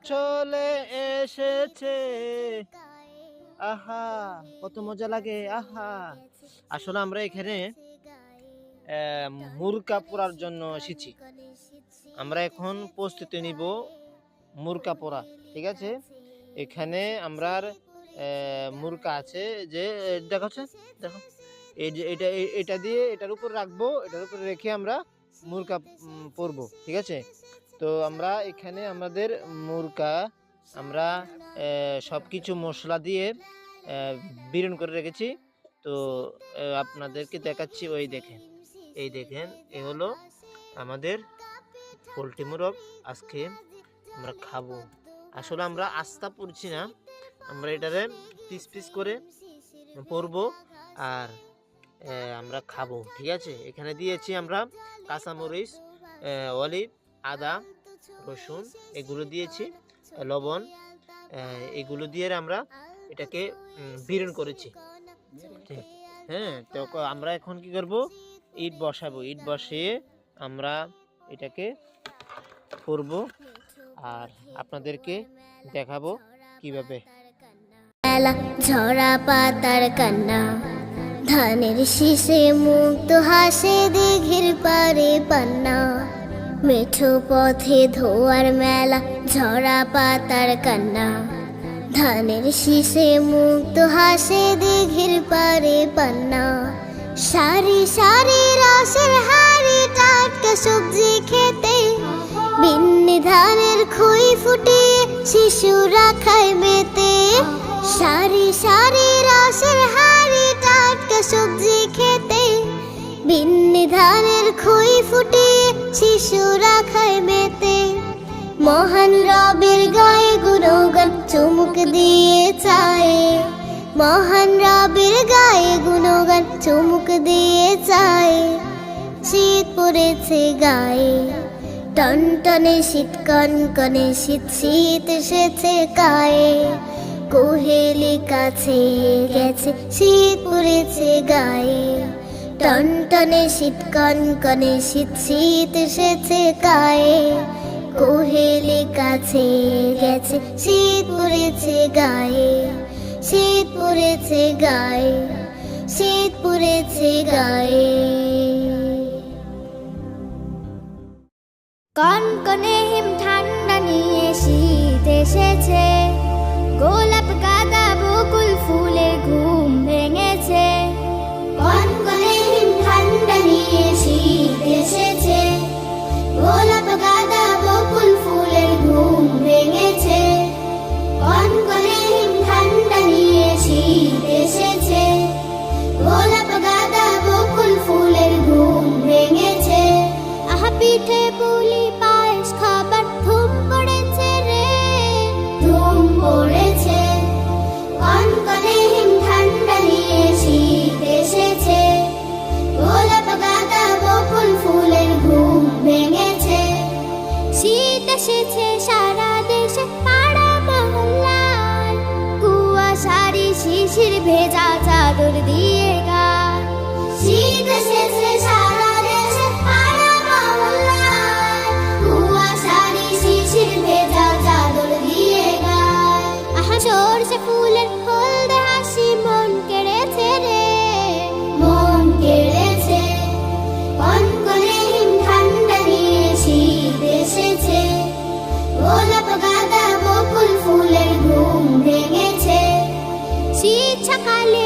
চলে এসেছে, আহা কত মজা লাগে, আহা। আসলে আমরা এখানে মুরকা পোড়ার জন্য এসেছি। আমরা এখন প্রস্তুতি নিব মুরকা পোড়া, ঠিক আছে। এখানে আমরা মুরকা আছে, যে দেখাচ্ছে, দেখো এই যে এটা দিয়ে এটার উপর রাখবো, এটার উপরে রেখে আমরা মুরকা পরবো, ঠিক আছে। তো আমরা এখানে আমাদের মুরকা আমরা সবকিছু মশলা দিয়ে বিরন করে রেখেছি। তো আপনাদেরকে দেখাচ্ছি, ওই দেখেন, এই দেখেন, এ হলো আমাদের পোলট্রি মুরগ। আজকে আমরা খাবো। আসলে আমরা আস্তা পড়ছি না, আমরা এটারে পিস পিস করে পরবো আর আমরা খাবো, ঠিক আছে। এখানে দিয়েছি আমরা কাঁচামরিচ, অলিভ, আদা, রসুন, এগুলো দিয়েছি, লবণ, এগুলো দিয়ে আমরা এটাকে বিরন করেছি। হ্যাঁ, তো আমরা এখন কি করব, ইট বসাবো। ইট বসিয়ে আমরা এটাকে করব আর আপনাদেরকে দেখাবো কিভাবে। ঝরা পাতার কান্না, ধানের শীষে মুক্ত হাসে দিঘির পারে পান্না, মেঠো পথে ধোয়ার মেলা, ঝরা পাতার কান্না, ধানের শীষে মুক্ত হাসে দিঘির পারে পান্না, সারি সারি রসের হাড়ি টাটকা সবজি খেতে, বিন্নি ধানের খই ফুটিয়ে শিশুরা খায় মেতে, সারি সারি রসের হাড়ি টাটকা সবজি খেতে, বিন্নি ধানের খই ফুটিয়ে শিশুরা খায় মেতে, মহান রবের গায়ে গুণগান চুমুক দিয়ে চায়, মহান রবের গায়ে গুণগান চুমুক দিয়ে চায়, শীত পড়েছে গায়ে টনটনে শীত, কনকনে শীত, শীত এসেছে গায়ে, কোহেলি কাছে গেছে, শীত পড়েছে গায়ে, টনটনে শীত, কনকনে শীত, শীত এসেছে গায়ে, কোহেলি কাছে গেছে, শীত পড়েছে গায়ে, শীত পড়েছে গায়ে, শীত পড়েছে গায়ে। কনকনে হিম ঠান্ডা নিয়ে শীত এসেছে, গোলাপ গাঁদা বকুল ফুলের ঘুম ভেঙেছে, কনকনে হিম ঠান্ডা নিয়ে শীত এসেছে, গোলাপ গাঁদা বকুল ফুলের ঘুম ভেঙেছে, কনকনে হিম ঠান্ডা নিয়ে শীত এসেছে, গোলাপ গাঁদা বকুল ফুলের ঘুম ভেঙেছে, আহা পিঠে পুলি পায়েস খাবার ধুম পড়েছে রে, ধুম পড়েছে, কনকনে হিম ঠান্ডা নিয়ে শীত এসেছে, গোলাপ গাঁদা বকুল ফুলের ঘুম ভেঙেছে, শীত এসেছে সারা দেশে পাড়া মহল্লায়, কুয়াশারি শিশির ভেজা চাদর দিয়ে গায়, শীত এসেছে সারা দেশে পাড়া মহল্লায়, কুয়াশারি শিশির ভেজা চাদর দিয়ে গায়, আহা সরষে ফুলের হলদে হাসি মন কেড়েছে রে, মন কেড়েছে, কনকনে হিম ঠান্ডা নিয়ে শীত এসেছে, গোলাপ গাঁদা বকুল ফুলের ঘুম ভেঙেছে, শীত সকালে